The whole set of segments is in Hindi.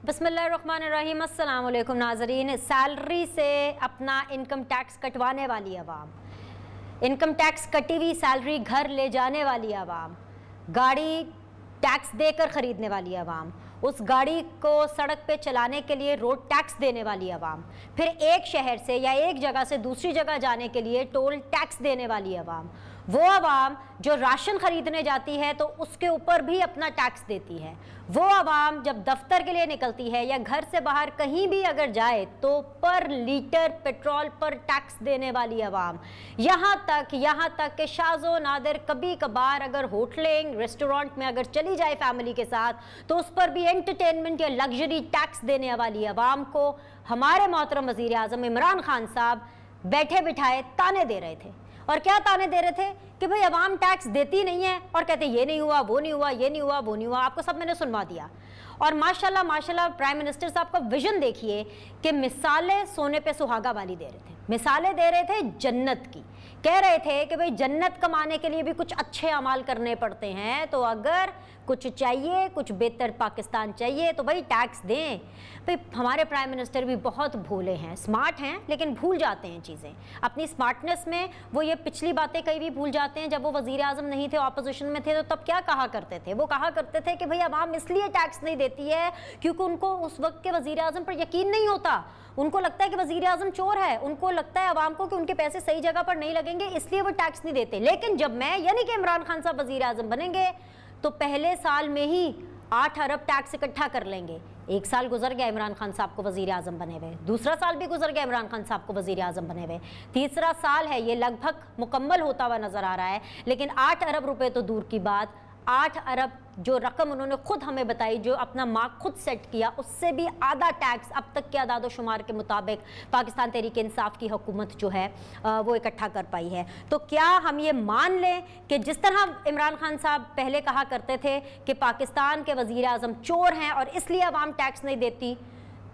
बिस्मिल्लाहिर्रहमानिर्रहीम। अस्सलाम वालेकुम नाज़रीन। सैलरी से अपना इनकम टैक्स कटवाने वाली आवाम, इनकम टैक्स कटी हुई सैलरी घर ले जाने वाली आवाम, गाड़ी टैक्स देकर ख़रीदने वाली आवाम, उस गाड़ी को सड़क पे चलाने के लिए रोड टैक्स देने वाली आवाम, फिर एक शहर से या एक जगह से दूसरी जगह जाने के लिए टोल टैक्स देने वाली आवाम, वो आवाम जो राशन ख़रीदने जाती है तो उसके ऊपर भी अपना टैक्स देती है, वो आवाम जब दफ्तर के लिए निकलती है या घर से बाहर कहीं भी अगर जाए तो पर लीटर पेट्रोल पर टैक्स देने वाली आवाम, यहाँ तक कि शाज़ो नादिर कभी कभार अगर होटलिंग रेस्टोरेंट में अगर चली जाए फैमिली के साथ तो उस पर भी एंटरटेनमेंट या लग्जरी टैक्स देने वाली आवाम को हमारे मोहतरम वज़ीर आज़म इमरान खान साहब बैठे बिठाए ताने दे रहे थे। और क्या ताने दे रहे थे कि भाई अवाम टैक्स देती नहीं है और कहते ये नहीं हुआ, वो नहीं हुआ, ये नहीं हुआ, वो नहीं हुआ। आपको सब मैंने सुनवा दिया। और माशाल्लाह प्राइम मिनिस्टर साहब का विजन देखिए कि मिसालें सोने पे सुहागा वाली दे रहे थे, मिसालें दे रहे थे जन्नत की। कह रहे थे कि भाई जन्नत कमाने के लिए भी कुछ अच्छे अमाल करने पड़ते हैं, तो अगर कुछ चाहिए, कुछ बेहतर पाकिस्तान चाहिए तो भाई टैक्स दें। भाई हमारे प्राइम मिनिस्टर भी बहुत भोले हैं, स्मार्ट हैं, लेकिन भूल जाते हैं चीज़ें। अपनी स्मार्टनेस में वो ये पिछली बातें कई भी भूल जाते हैं। जब वो वज़ीर आज़म नहीं थे, ऑपोजिशन में थे, तो तब क्या कहा करते थे? वो कहा करते थे कि भाई अवाम इसलिए टैक्स नहीं देती है क्योंकि उनको उस वक्त के वज़ीर आज़म पर यकीन नहीं होता। उनको लगता है कि वज़ीर आज़म चोर है, उनको लगता है अवाम को कि उनके पैसे सही जगह पर नहीं लगेंगे, इसलिए वो टैक्स नहीं देते। लेकिन जब मैं यानी कि इमरान खान साहब वज़ीर आज़म बनेंगे तो पहले साल में ही 8 अरब टैक्स इकट्ठा कर लेंगे। एक साल गुजर गया इमरान खान साहब को वज़ीर आज़म बने हुए, दूसरा साल भी गुजर गया इमरान खान साहब को वज़ीर आज़म बने हुए, तीसरा साल है ये लगभग मुकम्मल होता हुआ नज़र आ रहा है। लेकिन 8 अरब रुपए तो दूर की बात, 8 अरब जो रकम उन्होंने खुद हमें बताई, जो अपना मार्क खुद सेट किया, उससे भी आधा टैक्स अब तक के आदाद शुमार के मुताबिक पाकिस्तान तहरीक इंसाफ की हुकूमत जो है वो इकट्ठा कर पाई है। तो क्या हम ये मान लें कि जिस तरह इमरान खान साहब पहले कहा करते थे कि पाकिस्तान के वज़ीर आज़म चोर हैं और इसलिए अवाम टैक्स नहीं देती,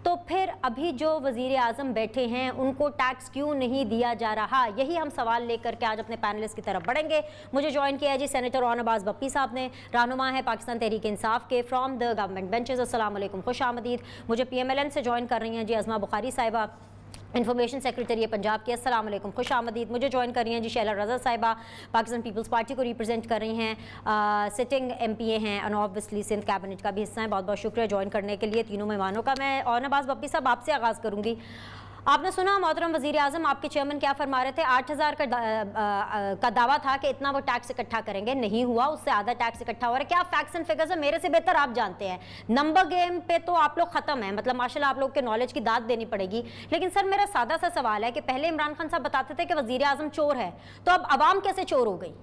तो फिर अभी जो वज़ीर आज़म बैठे हैं उनको टैक्स क्यों नहीं दिया जा रहा? यही हम सवाल लेकर के आज अपने पैनलिस्ट की तरफ बढ़ेंगे। मुझे ज्वाइन किया है जी सेनेटर अब्बास भप्पी साहब ने, रहनुमा है पाकिस्तान तहरीक इंसाफ के फ्रॉम द गवर्नमेंट बेंचेस। अस्सलाम वालेकुम, खुश आमदीद। मुझे PMLN से ज्वाइन कर रही हैं जी अज़मा बुखारी साहिबा, इन्फॉर्मेशन सेक्रेटरी पंजाब की। अस्सलाम वालेकुम, खुश आमदीद। मुझे ज्वाइन कर रही हैं जी शैला रज़ा साहिबा, पाकिस्तान पीपल्स पार्टी को रिप्रेजेंट कर रही हैं, सिटिंग MPA हैं और ऑब्वियसली सिंध कैबिनेट का भी हिस्सा है। बहुत बहुत शुक्रिया ज्वाइन करने के लिए तीनों मेहमानों का। मैं और अब्बास भप्पी साहब आपसे आगाज़ करूँगी। आपने सुना मोहतरम वज़ीर आज़म आपके चेयरमैन क्या फरमा रहे थे? 8,000 का दावा था कि इतना वो टैक्स इकट्ठा करेंगे, नहीं हुआ, उससे आधा टैक्स इकट्ठा हो रहा है। क्या फैक्ट्स एंड फिगर्स है? मेरे से बेहतर आप जानते हैं, नंबर गेम पे तो आप लोग ख़त्म हैं, मतलब माशाल्लाह आप लोग के नॉलेज की दाद देनी पड़ेगी। लेकिन सर मेरा सादा सा सवाल है कि पहले इमरान खान साहब बताते थे कि वज़ीर आज़म चोर है, तो अब आवाम कैसे चोर हो गई?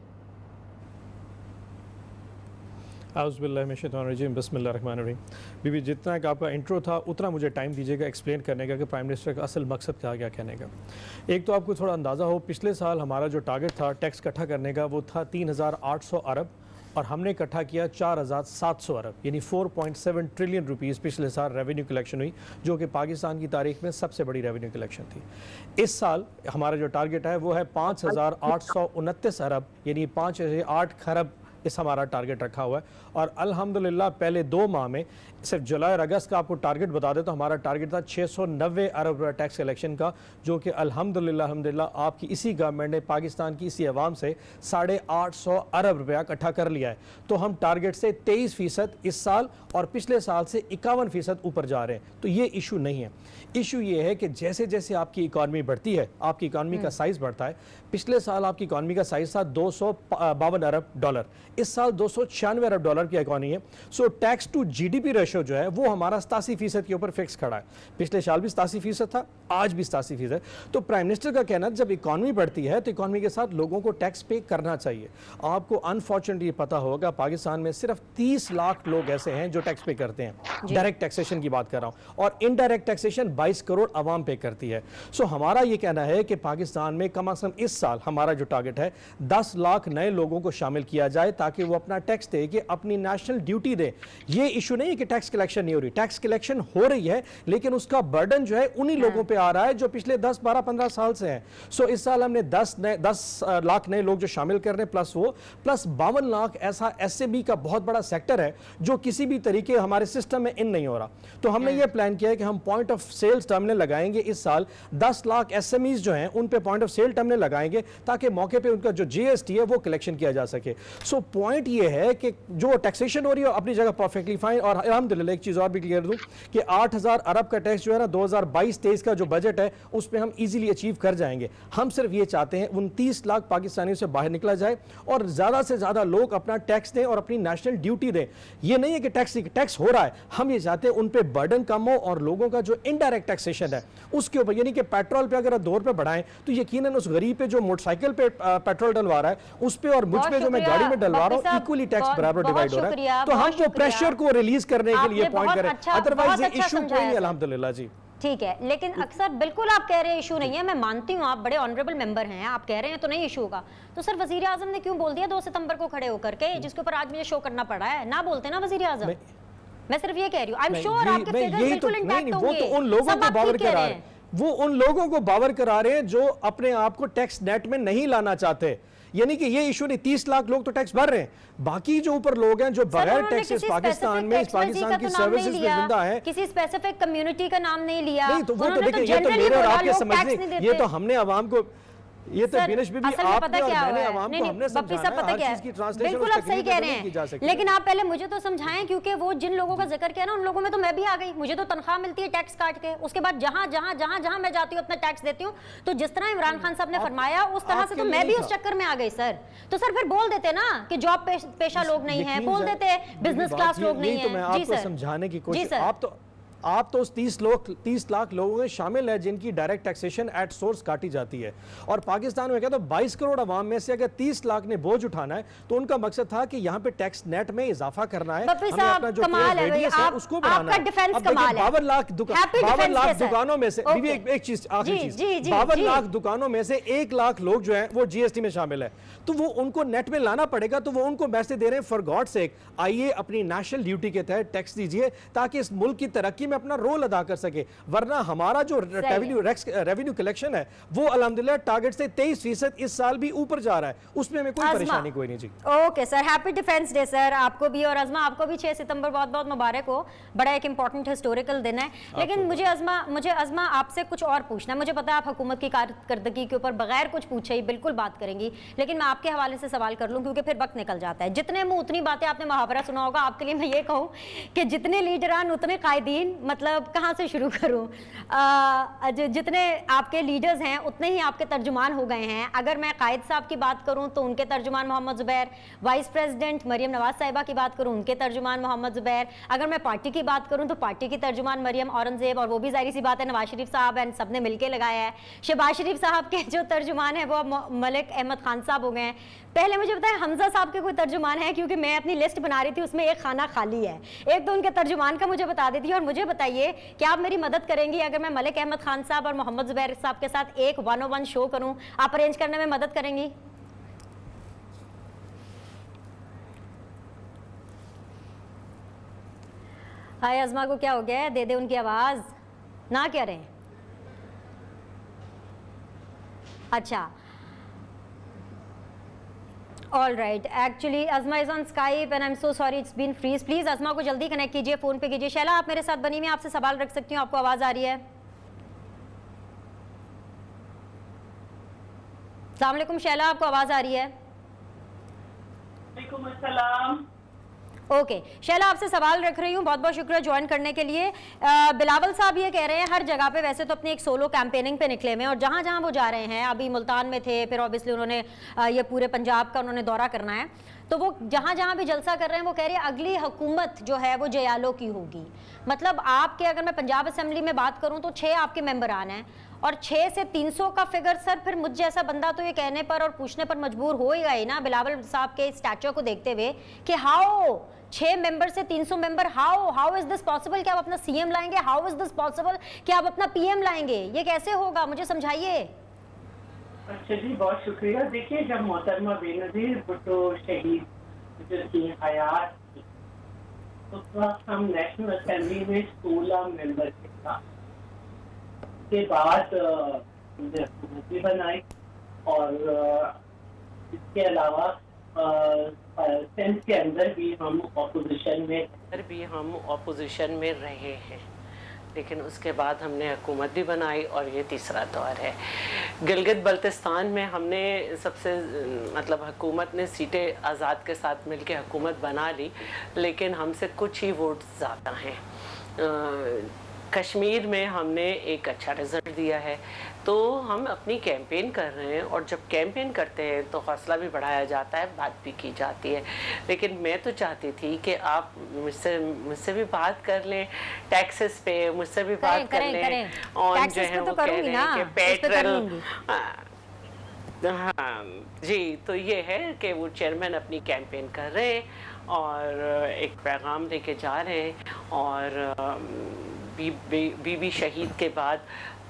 आउज़ुबिल्लाहिमिनश्शैतानिर्रजीम, बिस्मिल्लाहिर्रहमानिर्रहीम। बीबी, जितना कि आपका इंट्रो था उतना मुझे टाइम दीजिएगा एक्सप्लेन करने का कि प्राइम मिनिस्टर का असल मकसद क्या कहने का। एक तो आपको थोड़ा अंदाज़ा हो, पिछले साल हमारा जो टारगेट था टैक्स इकट्ठा करने का वो था 3,800 अरब और हमने इकट्ठा किया 4,700 अरब, यानी 4.7 ट्रिलियन रुपीज़ पिछले साल रेवेन्यू कलेक्शन हुई, जो कि पाकिस्तान की तारीख में सबसे बड़ी रेवेन्यू कलेक्शन थी। इस साल हमारा जो टारगेट है वो है 5,829 अरब, यानी 5.8 खरब इस हमारा टारगेट रखा हुआ है। और अल्हम्दुलिल्लाह पहले 2 माह में, सिर्फ जुलाई और अगस्त का आपको टारगेट बता दें तो हमारा टारगेट था 690 अरब रुपये टैक्स कलेक्शन का, जो कि अल्हम्दुलिल्लाह आपकी इसी गवर्नमेंट ने पाकिस्तान की इसी आवाम से 850 अरब रुपया इकट्ठा कर लिया है। तो हम टारगेट से 23% इस साल और पिछले साल से 51% ऊपर जा रहे हैं। तो ये इशू नहीं है। इशू ये है कि जैसे जैसे आपकी इकॉनमी बढ़ती है, आपकी इकॉनमी का साइज़ बढ़ता है। पिछले साल आपकी इकॉनमी का साइज़ था $252 अरब, इस साल $296 अरब की इकॉनमी है। So tax to GDP ratio जो है वो हमारा 87% के ऊपर फिक्स खड़ा है। पिछले साल भी 87% था, आज भी 87%। तो प्राइम मिनिस्टर का कहना है जब इकॉनमी बढ़ती है तो इकॉनमी के साथ लोगों को टैक्स पे करना चाहिए। आपको अनफॉर्चुनेटली पता होगा पाकिस्तान में सिर्फ 30 लाख लोग ऐसे हैं जो टैक्स पे करते हैं। डायरेक्ट टैक्सेशन की बात कर रहा हूँ, और इनडायरेक्ट टैक्सेशन 22 करोड़ आवाम पे करती है। सो हमारा ये कहना है कि पाकिस्तान में कम अज़ कम इस साल हमारा जो टारगेट है 10 लाख नए लोगों को शामिल किया जाए ताकि वो अपना टैक्स दे के अपनी नेशनल ड्यूटी दे। ये इशू नहीं है कि टैक्स कलेक्शन नहीं हो रही, टैक्स कलेक्शन हो रही है लेकिन उसका बर्डन जो है उन्हीं लोगों पे आ रहा है जो पिछले 10, 12, 15 साल से हैं। सो इस साल हमने 10 लाख नए लोग जो शामिल कर रहे हैं, प्लस 52 लाख ऐसा एसएमई का बहुत बड़ा सेक्टर है जो किसी भी तरीके हमारे सिस्टम में इन नहीं हो रहा। तो हमने ये प्लान किया है कि हम पॉइंट ऑफ सेल्स टर्मिनल लगाएंगे इस साल, 10 लाख एसएमईज जो हैं उन पे पॉइंट ऑफ सेल टर्मिनल लगाएंगे ताकि मौके पे उनका जो जीएसटी है वो कलेक्शन किया जा सके। सो पॉइंट ये है कि जो टैक्सेशन हो रही है अपनी जगह परफेक्टली फाइन, और अल्हम्दुलिल्लाह एक चीज और भी क्लियर दूं कि 8000 अरब का टैक्स जो है ना 2022-23 का जो बजट है उस पे हम इजीली अचीव कर जाएंगे। हम सिर्फ ये चाहते हैं 29 लाख पाकिस्तानियों से बाहर निकला जाए और ज्यादा से ज्यादा लोग अपना टैक्स दें और अपनी नेशनल ड्यूटी दें। ये नहीं है कि टैक्स हो रहा है, हम ये चाहते हैं उन पे बर्डन कम हो और लोगों का जो इनडायरेक्ट टैक्सेशन है उसके ऊपर, यानी कि पेट्रोल पे अगर आप 2 रुपए बढ़ाएं तो यकीनन उस गरीब पे जो मोटरसाइकिल पे पेट्रोल डलवा रहा है उस पे और मुझ पे जो मैं गाड़ी में डलवा रहा हूं इक्वली टैक्स बराबर डिवाइड हो रहा है। तो हम वो प्रेशर को रिलीज करने के लिए पॉइंट करें, अदरवाइज ये इशू कोई नहीं। अल्हम्दुलिल्लाह जी ठीक है, लेकिन अक्सर बिल्कुल आप कह रहे हैं इशू नहीं है, मैं मानती हूँ आप बड़े ऑनरेबल मेंबर हैं, आप कह रहे हैं तो नहीं इशू होगा। तो सर वजीर आजम ने क्यों बोल दिया 2 सितंबर को खड़े होकर के, जिसके ऊपर आज मुझे शो करना पड़ा है? ना बोलते ना वजीर आजम, मैं सिर्फ ये कह रही हूँ। आई एम श्योर आपके फिगर्स बिल्कुल इंटैक्ट होंगे। वो तो उन लोगों को बावर करा रहे हैं, वो उन लोगों को बावर करा रहे हैं जो अपने आप को टैक्स नेट में नहीं लाना चाहते। यानी कि ये इशू नहीं, 30 लाख लोग तो टैक्स भर रहे हैं, बाकी जो ऊपर लोग हैं जो बगैर टैक्स पाकिस्तान में पाकिस्तान की सर्विसेज में जिंदा है, किसी स्पेसिफिक कम्युनिटी का नाम नहीं लिया। नहीं तो वो तो देखिए ये तो मेरे और आपके समझने, ये तो हमने आवाम को, ये तो बिनश बीबी आपने और मैंने आवाम को हमने समझाना है, हर चीज की ट्रांसलेशन बिल्कुल आप सही कह रहे हैं, लेकिन आप पहले मुझे तो समझाएं, क्योंकि वो जिन लोगों का जिक्र किया ना उन लोगों में तो मैं भी आ गई। मुझे तो तनख्वाह मिलती है टैक्स काट के, उसके बाद जहां मैं जाती हूँ अपना टैक्स देती हूँ। तो जिस तरह इमरान खान साहब ने फरमाया उस तरह से तो मैं भी उस चक्कर में आ गई सर। तो सर फिर बोल देते ना कि जॉब पेशा लोग नहीं है, बोल देते बिजनेस क्लास लोग नहीं है। तो मैं आपको समझाने की कोशिश, आप तो उस 30 लाख लोगों में शामिल है जिनकी डायरेक्ट टैक्सेशन एट सोर्स काटी जाती है। और पाकिस्तान में क्या तो 22 करोड़ अवाम में से अगर 30 लाख ने बोझ उठाना है तो उनका मकसद था कि यहाँ पे टैक्स नेट में इजाफा करना है, हमें अपना जो रेडियस है उसको बढ़ाना है। 52 लाख दुकानों में से एक चीज, आखिरी चीज, 52 लाख दुकानों में से 1 लाख लोग जो है वो जीएसटी में शामिल है, तो वो उनको नेट में लाना पड़ेगा। तो वो उनको मैसेज दे रहे हैं फॉर गॉड सेक, आइए अपनी नेशनल ड्यूटी के तहत टैक्स दीजिए ताकि इस मुल्क की तरक्की में अपना रोल अदा कर सके। वरना हमारा जो रेवेन्यू कलेक्शन है वो अल्हम्दुलिल्लाह टारगेट से 23% इस साल भी ऊपर जा रहा है, उसमें हमें कोई परेशानी कोई नहीं जी। Okay sir, happy defence day sir आपको भी, और अज़मा आपको भी 6 सितंबर बहुत बहुत मुबारक हो। बड़ा एक इंपॉर्टेंट हिस्टोरिकल दिन है। लेकिन मुझे अज़मा आपसे कुछ और पूछना है। मुझे पता है आप हुकूमत की कारकर्दगी के ऊपर बगैर कुछ पूछे ही बिल्कुल बात करेंगी, लेकिन मैं आपके हवाले से सवाल कर लूँ क्योंकि फिर वक्त निकल जाता है। जितने मुंह उतनी बातें, आपने मुहावरा सुना होगा, आपके लिए मैं ये कहूँ कि जितने लीडरान उतने कायदीन, मतलब कहाँ से शुरू करूँ, जितने आपके लीडर्स हैं उतने ही आपके तर्जुमान हो गए हैं। अगर मैं कायद साहब की बात करूँ तो उनके तर्जुमान मोहम्मद ज़ुबैर, वाइस प्रेसिडेंट मरियम नवाज साहिबा की बात करूँ उनके तर्जुमान मोहम्मद ज़ुबैर, अगर मैं पार्टी की बात करूँ तो पार्टी की तर्जुमान मरियम औरंगजेब, और वो भी जाहिर सी बात है नवाज शरीफ साहब हैं, सब ने मिलकर लगाया है। शहबाज शरीफ साहब के जो तर्जुमान है वो मलिक अहमद खान साहब हो गए हैं। पहले मुझे बताया हमजा साहब के कोई तर्जुमान है, क्योंकि मैं अपनी लिस्ट बना रही थी उसमें एक खाना खाली है। एक तो उनके तर्जुमान का मुझे बता देती है। और मुझे बताइए कि आप मेरी मदद करेंगी अगर मैं मलिक अहमद खान साहब और मोहम्मद ज़ुबैर साहब के साथ एक 1-on-1 शो करूं, आप अरेंज करने में मदद करेंगी? हाय अज़मा को क्या हो गया है? दे दे उनकी आवाज ना, क्या रहे? अच्छा, all right, actually Azma is on Skype and I am so sorry it's been freeze. Please Azma को जल्दी कनेक्ट कीजिए, फोन पे कीजिए। शैला आप मेरे साथ बनी हुई, आपसे सवाल रख सकती हूँ, आपको आवाज आ रही है? अस्सलाम वालेकुम शैला, आपको आवाज आ रही है? वालेकुम अस्सलाम। ओके शैला, आपसे सवाल रख रही हूँ, बहुत बहुत शुक्रिया ज्वाइन करने के लिए। बिलावल साहब ये कह रहे हैं हर जगह पे वैसे तो अपनी एक सोलो कैंपेनिंग पे निकले हुए हैं और जहाँ जहाँ वो जा रहे हैं, अभी मुल्तान में थे, फिर ऑब्वियसली उन्होंने ये पूरे पंजाब का उन्होंने दौरा करना है, तो वो जहाँ जहाँ भी जलसा कर रहे हैं वो कह रहे हैं अगली हुकूमत जो है वो जयालो की होगी। मतलब आपके, अगर मैं पंजाब असेंबली में बात करूँ तो 6 आपके मेंबरान हैं और 6 से 300 का फिगर। सर फिर मुझ जैसा बंदा तो ये कहने पर और पूछने पर मजबूर हो ही गए ना बिलावल साहब के स्टैचर को देखते हुए कि हाउ 6 मेंबर से 300 member, how is this possible कि आप अपना सीएम लाएंगे? हाउ इज दिस पॉसिबल कि आप अपना पीएम लाएंगे? ये कैसे होगा, मुझे समझाइए। अच्छा जी, बहुत शुक्रिया। देखिए, जब मोहतरमा बेनज़ीर भुट्टो शहीद गुज़रती हयात उस वक्त हम नेशनल असेंबली में 16 मेंबर के साथ, के बाद मुझे हुकूमत भी बनाई और इसके अलावा सेंस के अंदर भी हम ऑपोजिशन में रहे हैं, लेकिन उसके बाद हमने हुकूमत भी बनाई और ये तीसरा दौर है। गिलगित बल्तिस्तान में हमने सबसे मतलब हुकूमत ने सीटें आज़ाद के साथ मिलकर हुकूमत बना ली, लेकिन हमसे कुछ ही वोट ज़्यादा हैं। कश्मीर में हमने एक अच्छा रिज़ल्ट दिया है, तो हम अपनी कैंपेन कर रहे हैं और जब कैंपेन करते हैं तो हौसला भी बढ़ाया जाता है, बात भी की जाती है। लेकिन मैं तो चाहती थी कि आप मुझसे भी बात कर लें टैक्सेस पे, मुझसे भी बात कर लें और जो है वो कह रहे हैं कि पेट्रोल, हाँ जी, तो ये है कि वो चेयरमैन अपनी कैंपेन कर रहे हैं और एक पैगाम लेके जा रहे हैं और बीबी शहीद के बाद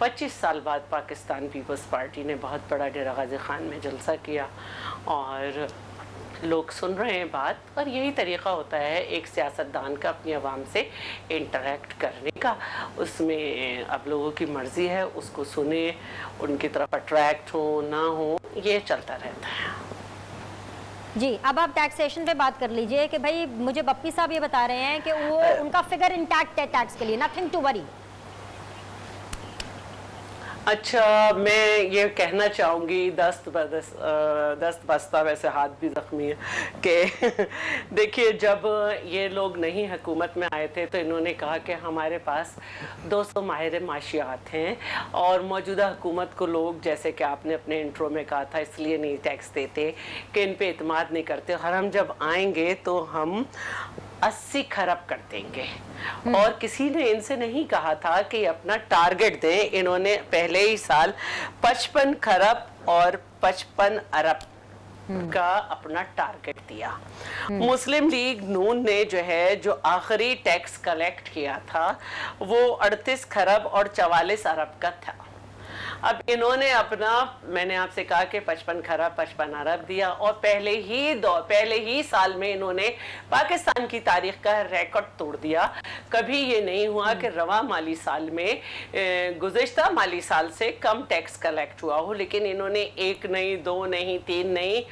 25 साल बाद पाकिस्तान पीपल्स पार्टी ने बहुत बड़ा डेरा गाजी खान में जलसा किया और लोग सुन रहे हैं बात, और यही तरीक़ा होता है एक सियासतदान का अपनी आवाम से इंटरेक्ट करने का। उसमें अब लोगों की मर्ज़ी है, उसको सुने, उनकी तरफ अट्रैक्ट हो ना हो, ये चलता रहता है। जी, अब आप टैक्सेशन पे बात कर लीजिए कि भाई मुझे बप्पी साहब ये बता रहे हैं कि वो उनका फिगर इंटैक्ट है टैक्स के लिए, नथिंग टू वरी। अच्छा, मैं ये कहना चाहूँगी दस्त बस्ता, वैसे हाथ भी ज़ख्मी है, कि देखिए जब ये लोग नहीं हुकूमत में आए थे तो इन्होंने कहा कि हमारे पास 200 माहिर माशियात हैं और मौजूदा हुकूमत को लोग, जैसे कि आपने अपने इंट्रो में कहा था, इसलिए नहीं टैक्स देते कि इन पे इत्माद नहीं करते, और हम जब आएंगे तो हम 80 खरब कर देंगे। और किसी ने इनसे नहीं कहा था कि अपना टारगेट दें। इन्होंने पहले ही साल 55 खरब और 55 अरब का अपना टारगेट दिया। मुस्लिम लीग नून ने जो आखिरी टैक्स कलेक्ट किया था वो 38 खरब और 44 अरब का था। अब इन्होंने अपना, मैंने आपसे कहा कि 55 खरब 55 अरब दिया और पहले ही साल में इन्होंने पाकिस्तान की तारीख का रिकॉर्ड तोड़ दिया। कभी ये नहीं हुआ कि रवा माली साल में गुज़िश्ता माली साल से कम टैक्स कलेक्ट हुआ हो, लेकिन इन्होंने 1 नहीं, 2 नहीं, 3 नहीं,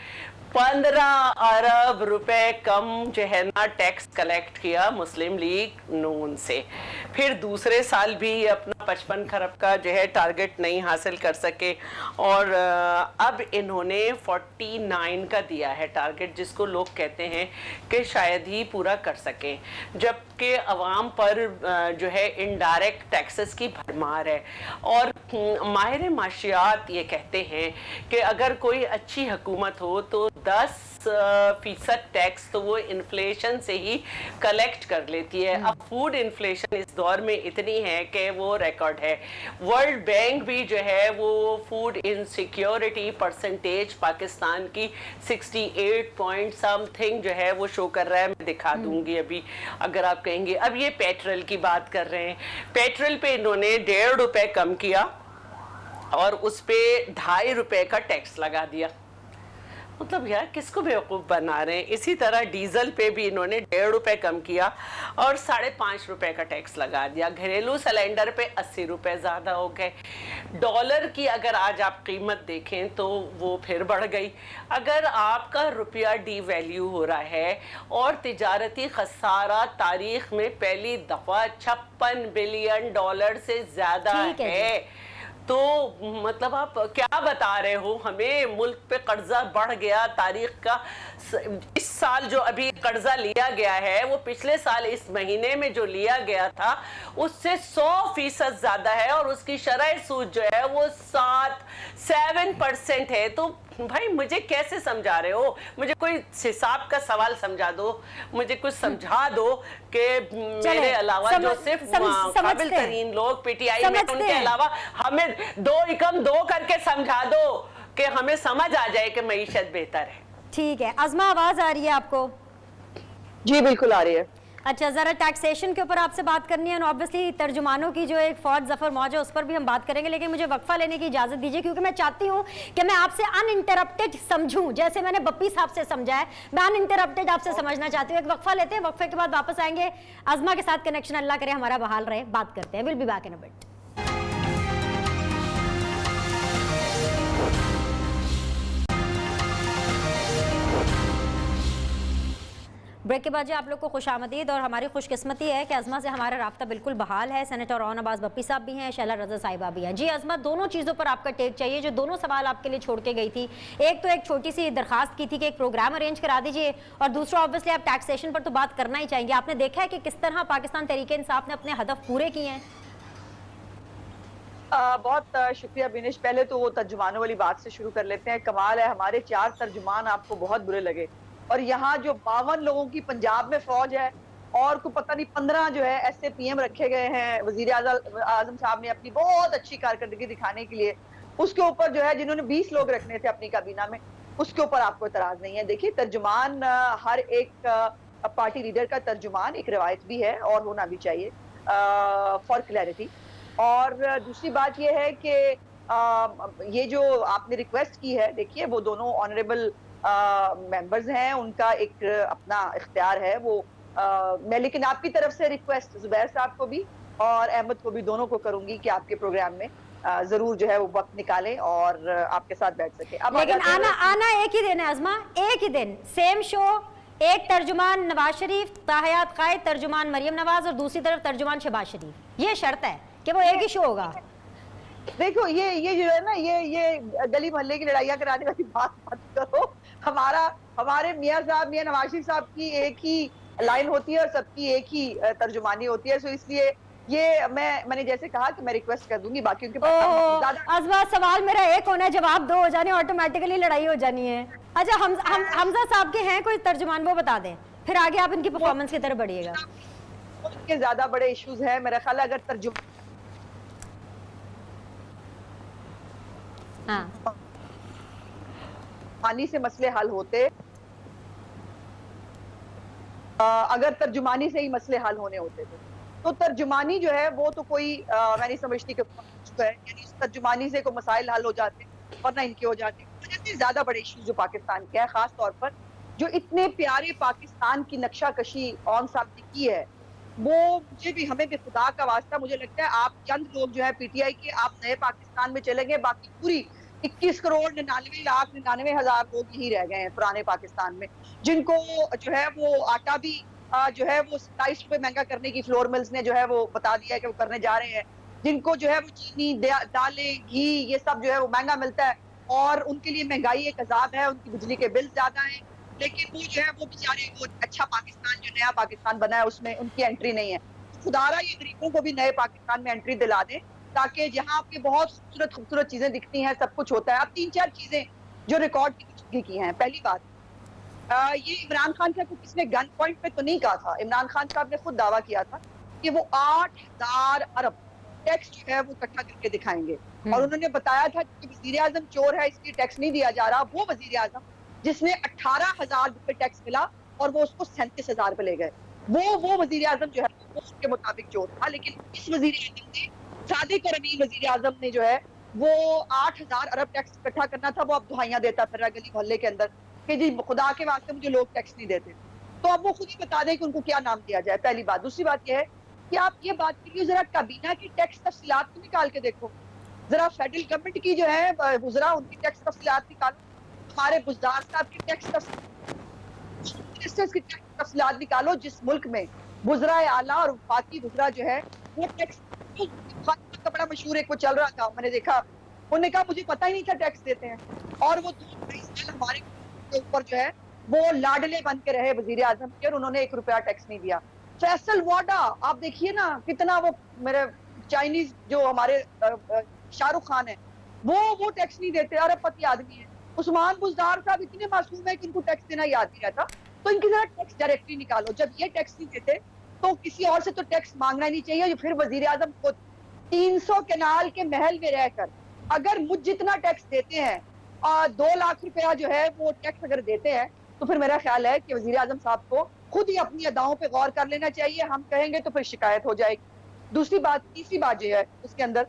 15 अरब रुपए कम टैक्स कलेक्ट किया मुस्लिम लीग नून से। फिर दूसरे साल भी अपना 55 खरब का टारगेट नहीं हासिल कर सके और अब इन्होंने 49 का दिया है टारगेट, जिसको लोग कहते हैं कि शायद ही पूरा कर सकें, जबकि अवाम पर इनडायरेक्ट टैक्सेस की भरमार है। और माहिर माशियात ये कहते हैं कि अगर कोई अच्छी हुकूमत हो तो 10% टैक्स तो वो इन्फ्लेशन से ही कलेक्ट कर लेती है। अब फूड इन्फ्लेशन इस दौर में इतनी है कि वो रिकॉर्ड है। वर्ल्ड बैंक भी वो फूड इनसिक्योरिटी परसेंटेज पाकिस्तान की 68 पॉइंट समथिंग वो शो कर रहा है। मैं दिखा दूंगी अभी, अगर आप कहेंगे। अब ये पेट्रोल की बात कर रहे हैं, पेट्रोल पे इन्होंने 1.5 रुपए कम किया और उस पे 2.5 रुपए का टैक्स लगा दिया। मतलब यार किसको बेवकूफ़ बना रहे हैं। इसी तरह डीजल पे भी इन्होंने 1.5 रुपए कम किया और 5.5 रुपए का टैक्स लगा दिया। घरेलू सिलेंडर पे 80 रुपए ज़्यादा हो गए। डॉलर की अगर आज आप कीमत देखें तो वो फिर बढ़ गई। अगर आपका रुपया डीवैल्यू हो रहा है और तिजारती खसारा तारीख में पहली दफ़ा 56 बिलियन डॉलर से ज़्यादा है तो मतलब आप क्या बता रहे हो हमें। मुल्क पे कर्जा बढ़ गया तारीख का। इस साल जो अभी कर्जा लिया गया है वो पिछले साल इस महीने में जो लिया गया था उससे 100% ज्यादा है और उसकी शरह सूद वो 7% है। तो भाई मुझे कैसे समझा रहे हो। मुझे कोई हिसाब का सवाल समझा दो, मुझे कुछ समझा दो कि मेरे अलावा जो सिर्फ काबिल तरीन लोग पीटीआई में, उनके अलावा हमें 2 करके समझा दो कि हमें समझ आ जाए कि मईशत बेहतर है। ठीक है, अज़मा आवाज आ रही है आपको? जी बिल्कुल आ रही है। अच्छा, ज़रा टैक्सेशन के ऊपर आपसे बात करनी है, ऑब्वियसली तर्जुमानों की जो एक फौज जफर मौज है उस पर भी हम बात करेंगे, लेकिन मुझे वक्फा लेने की इजाज़त दीजिए क्योंकि मैं चाहती हूँ कि मैं आपसे अनइंटरप्टेड समझूं, जैसे मैंने बप्पी साहब से समझा है, मैं अनइंटरप्टेड आपसे समझना चाहती हूँ। एक वक्फा लेते हैं, वक्फे के बाद वापस आएंगे, अज़मा के साथ कनेक्शन अल्लाह करे हमारा बहाल रहे, बात करते हैं। Will be back in a bit. Break के बाद जी आप लोग को खुशामदीद, और हमारी खुशकिस्मती है कि अज़मा से हमारा राब्ता बिल्कुल बहाल है। सेनेटर रौन अब्बास बप्पी साहब भी हैं, शैला रज़ा साहिबा भी हैं। जी अज़मा, दोनों चीज़ों पर आपका टेक चाहिए, जो दोनों सवाल आपके लिए छोड़ के गई थी। एक तो एक छोटी सी दरखास्त की थी कि एक प्रोग्राम अरेंज करा दीजिए, और दूसरा ऑब्वियसली आप टैक्सेशन पर तो बात करना ही चाहेंगे। आपने देखा है कि किस तरह पाकिस्तान तहरीक इंसाफ ने अपने हदफ पूरे किए हैं। बहुत शुक्रिया बिनिश। पहले तो वो तर्जुमानों वाली बात से शुरू कर लेते हैं। कमाल है, हमारे 4 तर्जुमान आपको बहुत बुरे लगे, और यहाँ जो 52 लोगों की पंजाब में फौज है और को पता नहीं 15 जो है SAPM रखे गए हैं वजीर आजम साहब ने अपनी बहुत अच्छी कारकर्दगी दिखाने के लिए, उसके ऊपर जो है जिन्होंने 20 लोग रखने थे अपनी काबीना में, उसके ऊपर आपको इतराज नहीं है। देखिए, तर्जुमान हर एक पार्टी लीडर का तर्जुमान एक रवायत भी है और होना भी चाहिए फॉर क्लैरिटी। और दूसरी बात यह है कि ये जो आपने रिक्वेस्ट की है, देखिए वो दोनों ऑनरेबल मेंबर्स हैं, उनका एक अपना इख्तियार है वो। मैं लेकिन आपकी तरफ से रिक्वेस्ट जुबैर साहब को भी और अहमद को भी, दोनों को करूंगी कि आपके प्रोग्राम में जरूर जो है वो वक्त निकालें और आपके साथ बैठ सके। अब लेकिन आना एक ही दिन है अज़मा, एक ही दिन, सेम शो, एक तर्जुमान नवाज शरीफ ताहयात कायद, तर्जुमान मरियम नवाज, और दूसरी तरफ तर्जुमान शहबाज शरीफ। ये शर्त है कि वो एक ही शो होगा। देखो, ये जो है ना, ये गली मोहल्ले की लड़ाइयाँ कराने वाली बात मत करो। हमारे मियाँ नवाज शरीफ साहब की एक ही लाइन होती है और सबकी एक ही तर्जुमानी होती है। सो इसलिए ये मैंने जैसे कहा कि मैं रिक्वेस्ट कर दूंगी, बाकी उनके पास अज़मा, सवाल मेरा एक होना है, जवाब 2 हो जाने, ऑटोमेटिकली लड़ाई हो जानी है। अच्छा, हमजा साहब के हैं कोई तर्जुमान, वो बता दें, फिर आगे आप इनकी परफॉर्मेंस की तरफ बढ़िएगा। उनके ज्यादा बड़े इश्यूज हैं मेरा ख्याल है। अगर तर्जुमानी से मसले हल होते, अगर तर्जुमानी से ही मसले हल होने होते थे, तो तर्जुमानी जो है वो तो कोई मैं नहीं समझती कि यानी तर्जुमानी से कोई मसाइल हल हो जाते, वरना इनके हो जाते। ज्यादा बड़े इश्यूज जो पाकिस्तान के हैं, खास तौर पर जो इतने प्यारे पाकिस्तान की नक्शाकशी ऑन साहब ने की है, वो मुझे भी, हमें भी खुदा का वास्ता, मुझे लगता है आप चंद लोग जो है PTI के, आप नए पाकिस्तान में चलेंगे, बाकी पूरी 21 करोड़ 99,99,000 लोग यही रह गए हैं पुराने पाकिस्तान में, जिनको जो है वो आटा भी जो है वो 27 रुपए महंगा करने की फ्लोर मिल्स ने जो है वो बता दिया है कि वो करने जा रहे हैं, जिनको जो है वो चीनी, दालें, घी, ये सब जो है वो महंगा मिलता है और उनके लिए महंगाई एक अजाब है, उनकी बिजली के बिल ज्यादा हैं, लेकिन वो जो है वो बेचारे वो अच्छा पाकिस्तान जो नया पाकिस्तान बना है उसमें उनकी एंट्री नहीं है। खुदारा ये गरीबों को भी नए पाकिस्तान में एंट्री दिला दें, ताकि जहाँ पे बहुत खूबसूरत खूबसूरत चीजें दिखती हैं, सब कुछ होता है। अब 3-4 चीजें जो रिकॉर्ड की हैं। पहली बात, ये इमरान खान साहब को किसने गन पॉइंट पे तो नहीं कहा था, इमरान खान साहब ने खुद दावा किया था कि वो 8,000 अरब टैक्स जो है वो इकट्ठा करके दिखाएंगे, और उन्होंने बताया था कि वजीर आजम चोर है इसलिए टैक्स नहीं दिया जा रहा। वो वजीर आजम जिसने 18,000 रुपए टैक्स मिला और वो उसको 37,000 रुपए ले गए, वो वजीर आजम जो है वो उसके मुताबिक चोर था। लेकिन इस वजीर आजम ने, सादिक और अमीर वजीर आजम ने जो है वो 8,000 अरब टैक्स इकट्ठा करना था, वो अब दुहाइयां देता फिर रहा गली मोहल्ले के अंदर कि जी खुदा के वास्ते मुझे लोग टैक्स नहीं देते। तो अब वो खुद ही बता दें कि उनको क्या नाम दिया जाए, पहली बात। दूसरी बात यह है कि आप ये बात कीजिए, जरा काबीना की टैक्स तफसीलात को निकाल के देखो, जरा फेडरल गवर्नमेंट की जो है वज़रा उनकी टैक्स तफसीलात निकालो, हमारे बुज़दार साहब की टैक्स तफसीलात निकालो, जिस मुल्क में वज़रा आला और वफाकी वज़रा जो है वो टैक्स का बड़ा मशहूर एक वो चल रहा था, मैंने देखा, उन्होंने कहा मुझे पता ही नहीं था टैक्स देते हैं, और वो हमारे ऊपर जो है वो लाडले बन के रहे वजीर आजम के, और उन्होंने 1 रुपया टैक्स नहीं दिया। फैसल वाडा आप देखिए ना, कितना वो मेरे चाइनीज जो हमारे शाहरुख खान है वो टैक्स नहीं देते, अरबपति आदमी है। उस्मान बुज़दार साहब इतने मासूम है कि इनको टैक्स देना याद नहीं रहता, तो इनकी जरा टैक्स डायरेक्टली निकालो। जब ये टैक्स नहीं देते तो किसी और से तो टैक्स मांगना नहीं चाहिए। फिर वजीर आजम को 300 केनाल के महल में रहकर अगर मुझ जितना टैक्स देते हैं और 2 लाख रुपया जो है वो टैक्स अगर देते हैं, तो फिर मेरा ख्याल है कि वजीर आजम साहब को खुद ही अपनी अदाओं पे गौर कर लेना चाहिए। हम कहेंगे तो फिर शिकायत हो जाएगी। दूसरी बात, तीसरी बात जो है उसके अंदर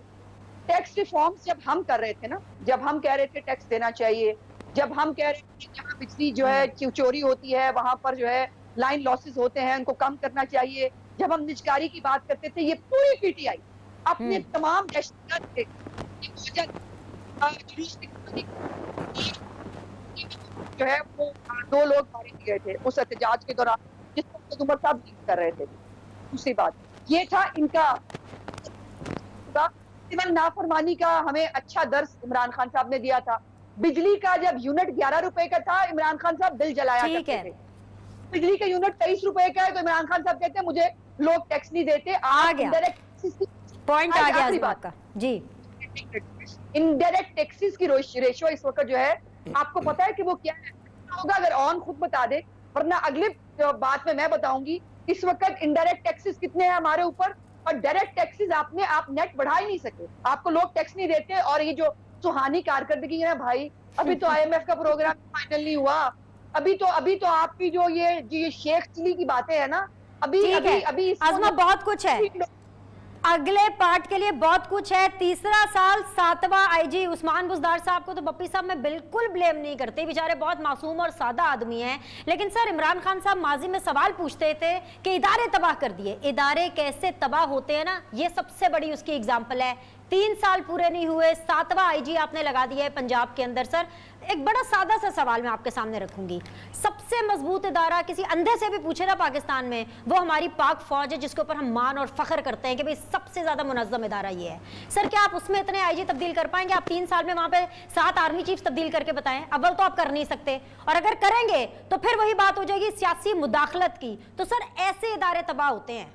टैक्स रिफॉर्म्स जब हम कर रहे थे ना, जब हम कह रहे थे टैक्स देना चाहिए, जब हम कह रहे थे जहाँ बिजली जो है चोरी होती है वहां पर जो है लाइन लॉसेस होते हैं उनको कम करना चाहिए, जब हम निजकारी की बात करते थे, ये पूरी पीटीआई अपने तमाम जो है वो 2 लोग मारे गए थे उस एहतजाज के दौरान जिस पर उमर साहब लीड कर रहे थे। दूसरी बात ये था इनका नाफरमानी का हमें अच्छा दर्स इमरान खान साहब ने दिया था। बिजली का जब यूनिट 11 रुपए का था इमरान खान साहब बिल जलाया करते थे। बिजली का यूनिट 23 रुपए का है तो इमरान खान साहब कहते हैं मुझे लोग टैक्स नहीं देते। पॉइंट आ गया इस बात का जी। इनडायरेक्ट टैक्सेस की रेशो इस वक्त जो है आपको पता है कि वो क्या है होगा अगर ऑन खुद बता दे, वरना अगली बात में मैं बताऊंगी इस वक्त इनडायरेक्ट टैक्सेस कितने हैं हमारे ऊपर और डायरेक्ट टैक्सेस आप नेट बढ़ा ही नहीं सके। आपको लोग टैक्स नहीं देते और ये जो सुहानी कारकर्दगी है भाई, अभी तो IMF का प्रोग्राम फाइनल नहीं हुआ, अभी तो आपकी जो ये शेख चिली की बातें है ना, अभी आज़मा बहुत कुछ है, अगले पार्ट के लिए बहुत कुछ है। तीसरा साल 7वां IG उस्मान बुज़दार साहब को तो बप्पी साहब मैं बिल्कुल ब्लेम नहीं करते, बेचारे बहुत मासूम और सादा आदमी हैं। लेकिन सर इमरान खान साहब माजी में सवाल पूछते थे कि इदारे तबाह कर दिए, इदारे कैसे तबाह होते हैं ना, ये सबसे बड़ी उसकी एग्जाम्पल है। 3 साल पूरे नहीं हुए, 7वां IG आपने लगा दिया है पंजाब के अंदर। सर एक बड़ा सादा सा सवाल मैं आपके सामने रखूंगी, सबसे मजबूत इदारा किसी अंधे से भी पूछे ना पाकिस्तान में, वो हमारी पाक फौज है जिसके ऊपर हम मान और फख्र करते हैं कि भाई सबसे ज्यादा मुनज़्ज़म इदारा ये है। सर क्या आप उसमें इतने IG तब्दील कर पाएंगे? आप 3 साल में वहां पे 7 आर्मी चीफ तब्दील करके बताएं। अव्वल तो आप कर नहीं सकते, और अगर करेंगे तो फिर वही बात हो जाएगी सियासी मुदाखलत की। तो सर ऐसे इदारे तबाह होते हैं।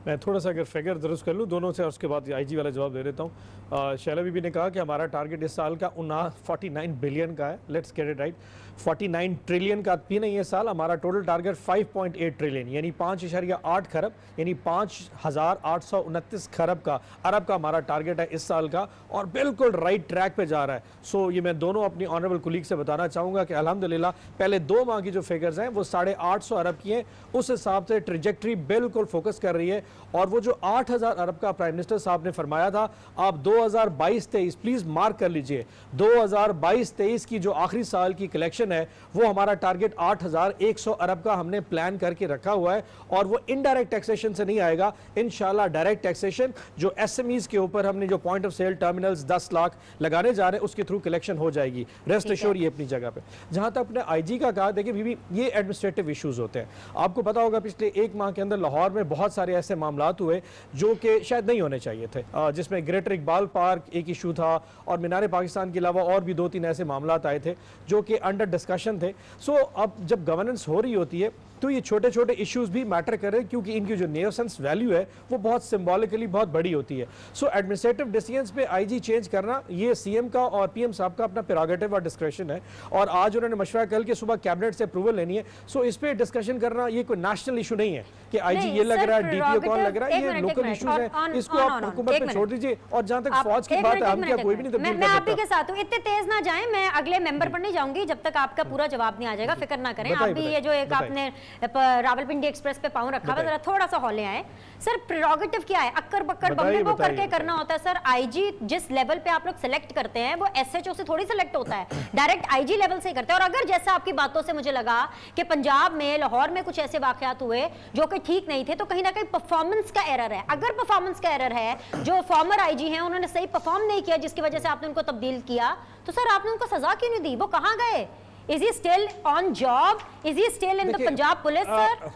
मैं थोड़ा सा अगर फिगर दुरुस्त कर लूँ दोनों से और उसके बाद IG वाला जवाब दे देता हूँ। शैला बीबी ने कहा कि हमारा टारगेट इस साल का 49 बिलियन का है। Let's get it right, 49 trillion का भी नहीं है साल, हमारा टोटल टारगेट 5.8 ट्रिलियन यानी 5.8 खरब यानी 5,829 खरब का अरब का हमारा टारगेट है इस साल का, और बिल्कुल राइट ट्रैक पे जा रहा है। सो ये मैं दोनों अपनी ऑनरेबल कुलीग से बताना चाहूँगा कि अल्हम्दुलिल्लाह पहले 2 माह की जो फिगर्स हैं वो 850 अरब की हैं, उस हिसाब से ट्रिजेक्ट्री बिल्कुल फोकस कर रही है। और वो जो 8,000 अरब का प्राइम मिनिस्टर साहब ने फरमाया था, आप 2022-23 प्लीज मार्क कर लीजिए, 2022-23 की जो आखिरी साल की कलेक्शन है वो हमारा टारगेट 8,100 अरब का हमने प्लान करके रखा हुआ है। और वो इनडायरेक्ट टैक्सेशन से नहीं आएगा, इंशाल्लाह डायरेक्ट टैक्सेशन जो SMEs के ऊपर हमने जो point of sale terminals 10 lakh लगाने जा रहे हैं उसके थ्रू कलेक्शन हो जाएगी। रेस्ट एश्योर ये अपनी जगह पे। जहां तक अपने IG का कहा, देखिए बीबी ये एडमिनिस्ट्रेटिव इश्यूज होते हैं। आपको पता होगा पिछले 1 माह के अंदर लाहौर में बहुत सारे ऐसे मामलात हुए जो कि शायद नहीं होने चाहिए थे, जिसमें ग्रेटर इकबाल पार्क एक इशू था और मीनार पाकिस्तान के अलावा और भी 2-3 ऐसे मामलात आए थे जो कि अंडर डिस्कशन थे। सो अब जब गवर्नेंस हो रही होती है तो ये छोटे छोटे इश्यूज भी मैटर कर रहे हैं क्योंकि इनकी जो नेओसेंस वैल्यू है वो बहुत सिंबॉलिकली बहुत बड़ी होती है। सो एडमिनिस्ट्रेटिव डिसीजंस पे IG चेंज करना ये CM का और PM साहब का अपना प्रेरोगेटिव और डिस्क्रेशन है, और आज उन्होंने मशवरा कल के सुबह कैबिनेट से अप्रूवल लेनी है। सो इस पे डिस्कशन करना ये कोई नेशनल इशू नहीं है कि IG ये लग रहा है, DPO कौन लग रहा है, ये लोकल इशूज है, इसको आप हुकूमत पे छोड़ दीजिए। और जहां तक फौज की बात है, हम क्या कोई भी नहीं तब्दील कर सकता। मैं आप ही के साथ हूं, इतने तेज ना जाएं, मैं अगले मेंबर पर नहीं जाऊंगी जब तक आपका पूरा जवाब नहीं आ जाएगा, फिक्र ना करें। आप भी ये जो एक आपने रावलपिंडी एक्सप्रेस पे पाँव रखा हुआ, जरा थोड़ा सा हौले आए। सर प्रेरोगेटिव क्या है? अक्कर बक्कर बम्बे वो करके करना होता है। सर IG जिस लेवल पे आप लोग सिलेक्ट करते हैं वो SHO से थोड़ी सिलेक्ट होता है, डायरेक्ट IG लेवल से ही करते हैं। और अगर जैसा आपकी बातों से मुझे लगा कि पंजाब में लाहौर में कुछ ऐसे वाकयात हुए जो कि ठीक नहीं थे, तो कहीं ना कहीं परफॉर्मेंस का एरर है। अगर परफॉर्मेंस का एरर है, जो फॉर्मर IG हैं उन्होंने सही परफॉर्म नहीं किया जिसकी वजह से आपने उनको तब्दील किया, तो सर आपने उनको सजा क्यों नहीं दी? वो कहाँ गए? Is he still on job? Is he still in the Punjab police, sir?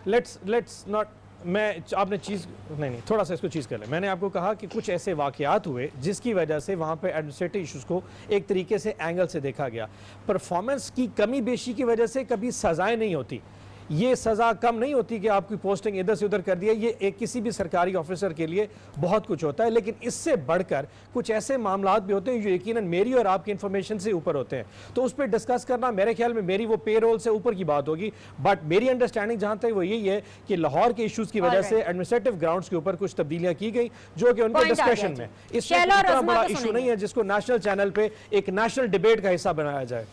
Let's not, मैं आपने चीज़ नहीं थोड़ा सा इसको चीज़ कर ले। मैंने आपको कहा कि कुछ ऐसे वाकयात हुए जिसकी वजह से वहाँ पे एडमिनिस्ट्रेटिव इश्यूज को एक तरीके से एंगल से देखा गया। परफॉर्मेंस की कमी बेशी की वजह से कभी सजाएं नहीं होती, ये सज़ा कम नहीं होती कि आपकी पोस्टिंग इधर से उधर कर दिया। ये एक किसी भी सरकारी ऑफिसर के लिए बहुत कुछ होता है, लेकिन इससे बढ़कर कुछ ऐसे मामलात भी होते हैं जो यकीनन मेरी और आपकी इन्फॉर्मेशन से ऊपर होते हैं, तो उस पर डिस्कस करना मेरे ख्याल में मेरी वो पे रोल से ऊपर की बात होगी। बट मेरी अंडरस्टैंडिंग जहां तक वो यही है कि लाहौर के इशूज़ की वजह से एडमिनिस्ट्रेटिव ग्राउंड्स के ऊपर कुछ तब्दीलियां की गई जो कि उनके डिस्कशन में, इसमें इतना बड़ा इशू नहीं है जिसको नेशनल चैनल पे एक नेशनल डिबेट का हिस्सा बनाया जाए।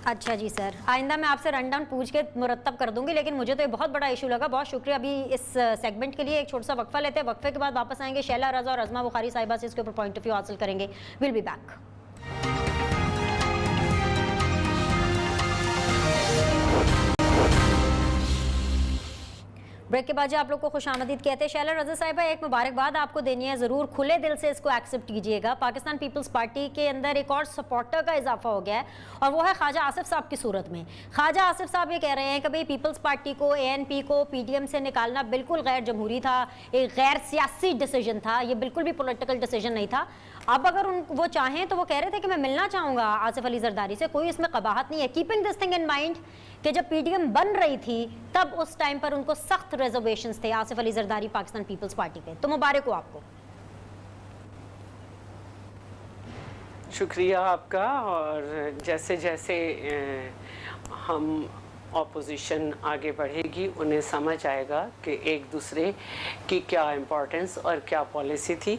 अच्छा जी सर, आइंदा मैं आपसे रन डाउन पूछ के मुरत्तब कर दूंगी, लेकिन मुझे तो ये बहुत बड़ा इशू लगा। बहुत शुक्रिया। अभी इस सेगमेंट के लिए एक छोटा सा वक्फा लेते हैं, वक्फे के बाद वापस आएंगे, शैला रजा और अज़मा बुखारी साहिबा से इसके ऊपर पॉइंट ऑफ व्यू हासिल करेंगे। Will be back. ब्रेक के बाद जो आप लोग को खुशामदीद कहते हैं, शैला रज़ा साहिबा एक मुबारकबाद आपको देनी है, ज़रूर खुले दिल से इसको एक्सेप्ट कीजिएगा। पाकिस्तान पीपल्स पार्टी के अंदर एक और सपोर्टर का इजाफा हो गया है और वो है ख्वाजा आसिफ साहब की सूरत में। ख्वाजा आसिफ साहब ये कह रहे हैं कि भाई पीपल्स पार्टी को, ANP को PDM से निकालना बिल्कुल गैर जमहूरी था, एक गैर सियासी डिसीजन था, ये बिल्कुल भी पॉलिटिकल डिसीजन नहीं था। अब अगर वो चाहें तो वो कह रहे थे कि मैं मिलना चाहूँगा आसिफ अली जरदारी से, कोई इसमें कबाहत नहीं है। Keeping this thing in mind कि जब PDM बन रही थी तब उस टाइम पर उनको सख्त रिजर्वेशंस थे आसिफ अली जरदारी पाकिस्तान पीपल्स पार्टी पे। तो मुबारक हो आपको। शुक्रिया आपका। और जैसे जैसे हम ऑपोजिशन आगे बढ़ेगी उन्हें समझ आएगा कि एक दूसरे की क्या इम्पोर्टेंस और क्या पॉलिसी थी।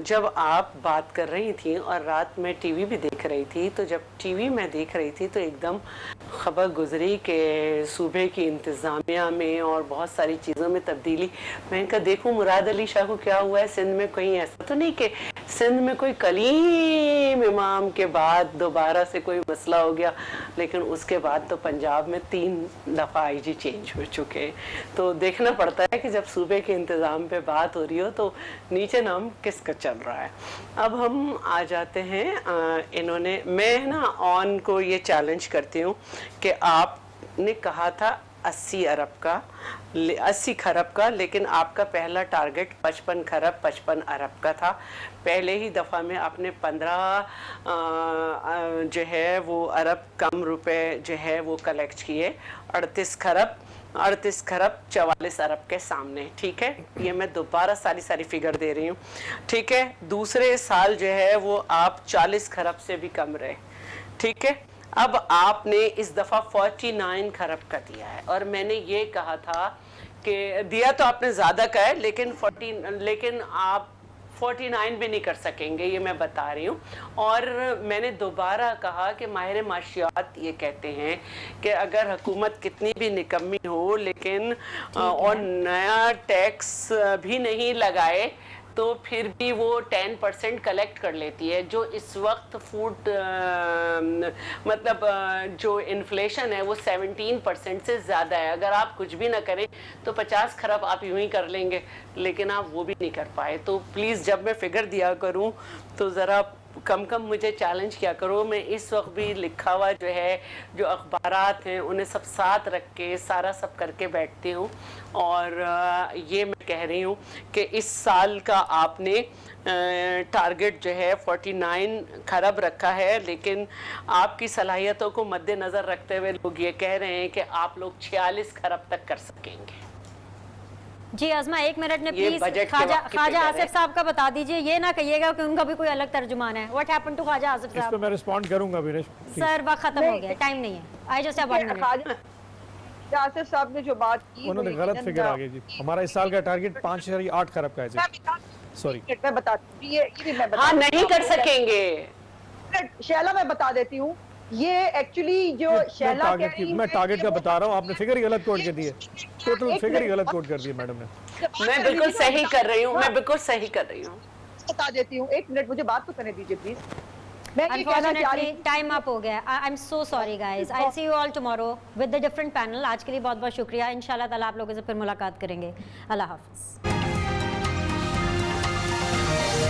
जब आप बात कर रही थी और रात में टीवी भी देख रही थी, तो जब टीवी में देख रही थी तो एकदम खबर गुजरी कि सूबे की इंतज़ामिया में और बहुत सारी चीज़ों में तब्दीली। मैं कहा देखूं मुराद अली शाह को क्या हुआ है सिंध में, कहीं ऐसा तो नहीं कि सिंध में कोई कलीम इमाम के बाद दोबारा से कोई मसला हो गया। लेकिन उसके बाद तो पंजाब में 3 दफ़ा IG चेंज हो चुके हैं। तो देखना पड़ता है कि जब सूबे के इंतज़ाम पे बात हो रही हो तो नीचे नाम किसका चल रहा है। अब हम आ जाते हैं, इन्होंने, मैं ना ऑन को ये चैलेंज करती हूँ कि आपने कहा था 80 खरब का, लेकिन आपका पहला टारगेट 55 खरब 55 अरब का था। पहले ही दफ़ा में आपने 15 जो है वो अरब कम रुपए जो है वो कलेक्ट किए। 38 खरब 44 अरब के सामने। ठीक है, ये मैं दोबारा सारी फिगर दे रही हूँ। ठीक है, दूसरे साल जो है वो आप 40 खरब से भी कम रहे। ठीक है, अब आपने इस दफ़ा 49 खरब का दिया है और मैंने ये कहा था कि दिया तो आपने ज़्यादा का है, लेकिन आप 49 भी नहीं कर सकेंगे, ये मैं बता रही हूँ। और मैंने दोबारा कहा कि माहिर माशियात ये कहते हैं कि अगर हुकूमत कितनी भी निकम्मी हो लेकिन और नया टैक्स भी नहीं लगाए तो फिर भी वो 10% कलेक्ट कर लेती है, जो इस वक्त फूड मतलब जो इन्फ्लेशन है वो 17% से ज़्यादा है। अगर आप कुछ भी ना करें तो 50 खरब आप यूं ही कर लेंगे, लेकिन आप वो भी नहीं कर पाए। तो प्लीज़ जब मैं फिगर दिया करूं तो ज़रा कम मुझे चैलेंज किया करो। मैं इस वक्त भी लिखा हुआ जो है, जो अखबारात हैं उन्हें सब साथ रख के सारा सब करके बैठती हूँ। और ये मैं कह रही हूँ कि इस साल का आपने टारगेट जो है 49 खरब रखा है, लेकिन आपकी सलाहियतों को मद्देनज़र रखते हुए लोग ये कह रहे हैं कि आप लोग 46 खरब तक कर सकेंगे। जी अज़मा, 1 मिनट में प्लीज ख्वाजा आसिफ साहब का बता दीजिए, ये ना कहिएगा कि उनका भी कोई अलग तर्जुमान है। What happened to Khawaja Asif साहब? इस पे मैं रिस्पॉन्ड करूंगा विनेश। सर वक्त खत्म हो गया, टाइम नहीं है। I just have 1 minute. Khawaja Asif साहब ने जो बात की उन्होंने गलत फिगर आ गई जी। हमारा इस साल का टारगेट 5.8 खरब का है जी। सॉरी, मैं बताती हूँ, ये मैं बता, हाँ नहीं कर सकेंगे। शैला मैं बता देती हूँ, ये एक्चुअली जो शैला कह रही है, मैं टारगेट का बता रहा हूँ, आपने फिगर ही गलत कोड कर दी है। टोटल फिगर ही गलत कोड कर दी है मैडम ने। मैं बिल्कुल सही कर रही हूँ, मैं बिल्कुल सही कर रही हूँ। बता देती हूँ, 1 मिनट मुझे बात तो करने दीजिए प्लीज। मैं ये कहना चाह रही हूँ, टाइम अप हो गया। I am so sorry guys, I see you all tomorrow with the different panel. आज के लिए बहुत बहुत शुक्रिया। इंशाल्लाह ताला आप लोगों से फिर मुलाकात करेंगे। अल्लाह हाफिज़।